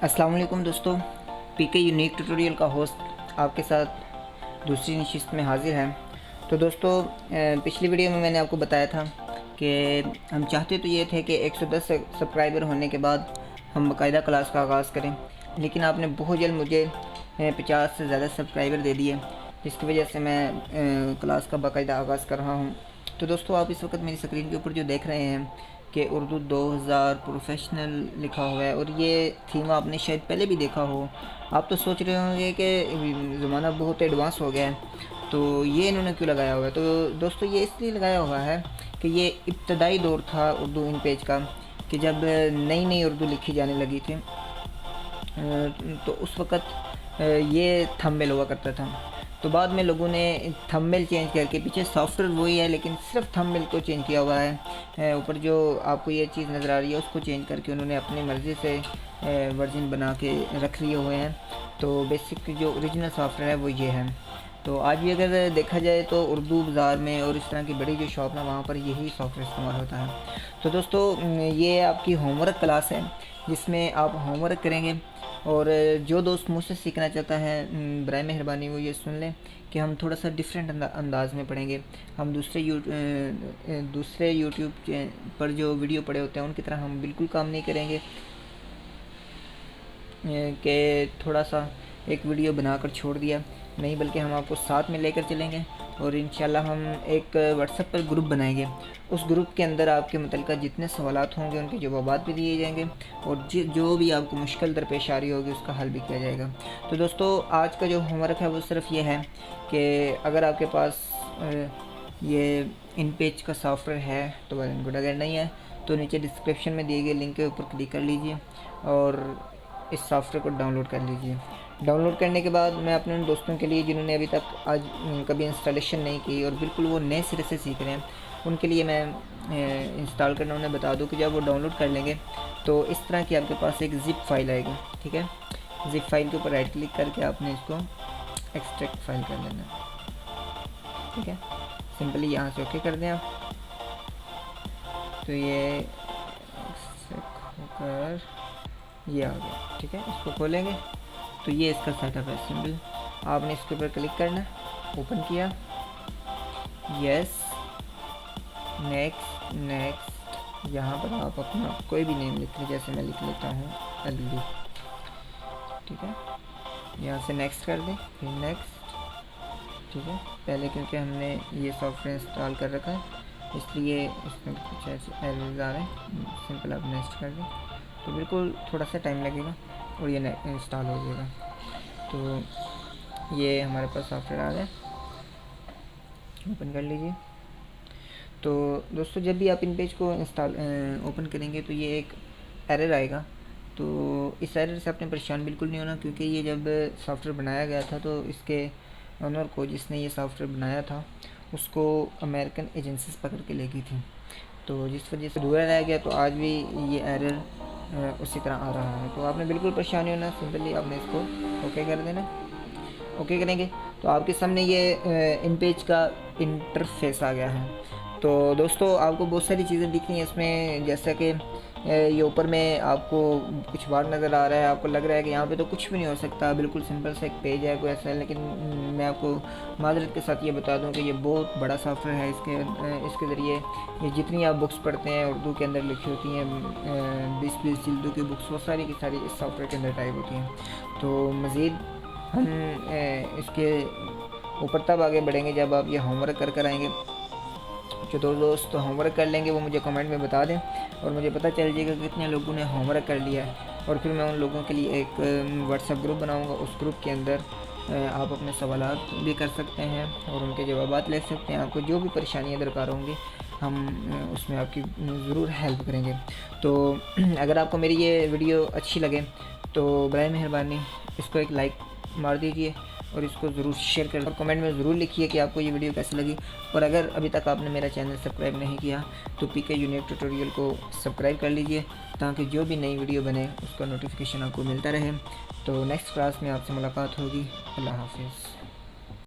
अस्सलाम वालेकुम दोस्तों, पीके यूनिक ट्यूटोरियल का होस्ट आपके साथ दूसरी नशिस्त में हाज़िर है। तो दोस्तों, पिछली वीडियो में मैंने आपको बताया था कि हम चाहते तो ये थे कि 110 सब्सक्राइबर होने के बाद हम बाकायदा क्लास का आगाज़ करें, लेकिन आपने बहुत जल्द मुझे 50 से ज़्यादा सब्सक्राइबर दे दिए, जिसकी वजह से मैं क्लास का बाकायदा आगाज़ कर रहा हूँ। तो दोस्तों, आप इस वक्त मेरी स्क्रीन के ऊपर जो देख रहे हैं कि उर्दू 2000 प्रोफेशनल लिखा हुआ है, और ये थीम आपने शायद पहले भी देखा हो। आप तो सोच रहे होंगे कि ज़माना बहुत एडवांस हो गया है, तो ये इन्होंने क्यों लगाया हुआ है। तो दोस्तों, ये इसलिए लगाया हुआ है कि ये इब्तदाई दौर था उर्दू इन पेज का, कि जब नई नई उर्दू लिखी जाने लगी थी, तो उस वक़्त ये थंबनेल हुआ करता था। तो बाद में लोगों ने थंबनेल चेंज करके, पीछे सॉफ्टवेयर वही है लेकिन सिर्फ थंबनेल को चेंज किया हुआ है। ऊपर जो आपको ये चीज़ नज़र आ रही है उसको चेंज करके उन्होंने अपनी मर्ज़ी से वर्जन बना के रख लिए हुए हैं। तो बेसिक जो ओरिजिनल सॉफ्टवेयर है वो ये है। तो आज भी अगर देखा जाए तो उर्दू बाज़ार में और इस तरह की बड़ी जो शॉप है वहाँ पर यही सॉफ्टवेयर इस्तेमाल होता है। तो दोस्तों, ये आपकी होमवर्क क्लास है जिसमें आप होमवर्क करेंगे, और जो दोस्त मुझसे सीखना चाहता है बराए मेहरबानी वो ये सुन लें कि हम थोड़ा सा डिफरेंट अंदाज़ में पढ़ेंगे। हम दूसरे यूट्यूब पर जो वीडियो पड़े होते हैं उनकी तरह हम बिल्कुल काम नहीं करेंगे कि थोड़ा सा एक वीडियो बनाकर छोड़ दिया, नहीं, बल्कि हम आपको साथ में लेकर चलेंगे। और इंशाल्लाह हम एक व्हाट्सएप पर ग्रुप बनाएंगे। उस ग्रुप के अंदर आपके मुतल्लिक़ जितने सवालात होंगे उनके जवाबात भी दिए जाएंगे, और जो भी आपको मुश्किल दरपेश आ रही होगी उसका हल भी किया जाएगा। तो दोस्तों, आज का जो होमवर्क है वो सिर्फ ये है कि अगर आपके पास ये इन पेज का सॉफ्टवेयर है तो वेल एंड गुड, अगर नहीं है तो नीचे डिस्क्रिप्शन में दिए गए लिंक के ऊपर क्लिक कर लीजिए और इस सॉफ्टवेयर को डाउनलोड कर लीजिए। डाउनलोड करने के बाद मैं अपने उन दोस्तों के लिए जिन्होंने अभी तक आज कभी इंस्टॉलेशन नहीं की और बिल्कुल वो नए सिरे से सीख रहे हैं, उनके लिए मैं इंस्टॉल करना उन्हें बता दूं कि जब वो डाउनलोड कर लेंगे तो इस तरह की आपके पास एक ज़िप फाइल आएगी। ठीक है, ज़िप फाइल के ऊपर राइट क्लिक करके आपने इसको एक्सट्रैक्ट फाइल कर लेना। ठीक है, सिंपली यहाँ से ओके कर दें आप। तो ये होकर ये आ गया। ठीक है, इसको खोलेंगे तो ये इसका सेटअप है। सिंपल आपने इसके ऊपर क्लिक करना, ओपन किया, यस, नेक्स्ट नेक्स्ट। यहाँ पर आप अपना कोई भी नेम लिख लें, जैसे मैं लिख लेता हूँ अली। ठीक है, यहाँ से नेक्स्ट कर दें, फिर नेक्स्ट। ठीक है, पहले क्योंकि हमने ये सॉफ्टवेयर इंस्टॉल कर रखा है इसलिए इसमें कुछ ऐसे एरर्स आ रहे हैं। सिंपल आप नेक्स्ट कर दें तो बिल्कुल थोड़ा सा टाइम लगेगा और ये इंस्टॉल हो जाएगा। तो ये हमारे पास सॉफ्टवेयर आ गया, ओपन कर लीजिए। तो दोस्तों, जब भी आप इन पेज को ओपन करेंगे तो ये एक एरर आएगा। तो इस एरर से आपने परेशान बिल्कुल नहीं होना, क्योंकि ये जब सॉफ्टवेयर बनाया गया था तो इसके ओनर को, जिसने ये सॉफ्टवेयर बनाया था, उसको अमेरिकन एजेंसीज पकड़ के ले गई थी। तो जिस वजह से अधूरा रह गया, तो आज भी ये एरर उसी तरह आ रहा है। तो आपने बिल्कुल परेशानी होना, सिंपली आपने इसको ओके कर देना। ओके करेंगे तो आपके सामने ये इन पेज का इंटरफेस आ गया है। तो दोस्तों, आपको बहुत सारी चीज़ें दिख रही हैं इसमें, जैसा कि ये ऊपर में आपको कुछ बार नज़र आ रहा है, आपको लग रहा है कि यहाँ पे तो कुछ भी नहीं हो सकता, बिल्कुल सिंपल सा एक पेज है कोई ऐसा है। लेकिन मैं आपको माजरत के साथ ये बता दूं कि ये बहुत बड़ा सॉफ्टवेयर है। इसके ज़रिए ये जितनी आप बुक्स पढ़ते हैं उर्दू के अंदर लिखी होती हैं, 20-20 जिल्दों की बुक्स, वो सारी की सारी इस सॉफ्टवेयर के अंदर टाइप होती हैं। तो मज़ीद हम इसके ऊपर तब आगे बढ़ेंगे जब आप ये होमवर्क कर आएँगे। जो दोस्त होमवर्क कर लेंगे वो मुझे कमेंट में बता दें और मुझे पता चल जाएगा कि कितने लोगों ने होमवर्क कर लिया है, और फिर मैं उन लोगों के लिए एक व्हाट्सएप ग्रुप बनाऊंगा। उस ग्रुप के अंदर आप अपने सवालात भी कर सकते हैं और उनके जवाबात ले सकते हैं। आपको जो भी परेशानियाँ दरकार होंगी हम उसमें आपकी ज़रूर हेल्प करेंगे। तो अगर आपको मेरी ये वीडियो अच्छी लगे तो बराए मेहरबानी इसको एक लाइक मार दीजिए और इसको ज़रूर शेयर करें, और कमेंट में ज़रूर लिखिए कि आपको ये वीडियो कैसी लगी। और अगर अभी तक आपने मेरा चैनल सब्सक्राइब नहीं किया तो पीके यूनिक ट्यूटोरियल को सब्सक्राइब कर लीजिए, ताकि जो भी नई वीडियो बने उसका नोटिफिकेशन आपको मिलता रहे। तो नेक्स्ट क्लास में आपसे मुलाकात होगी। अल्लाह हाफिज़।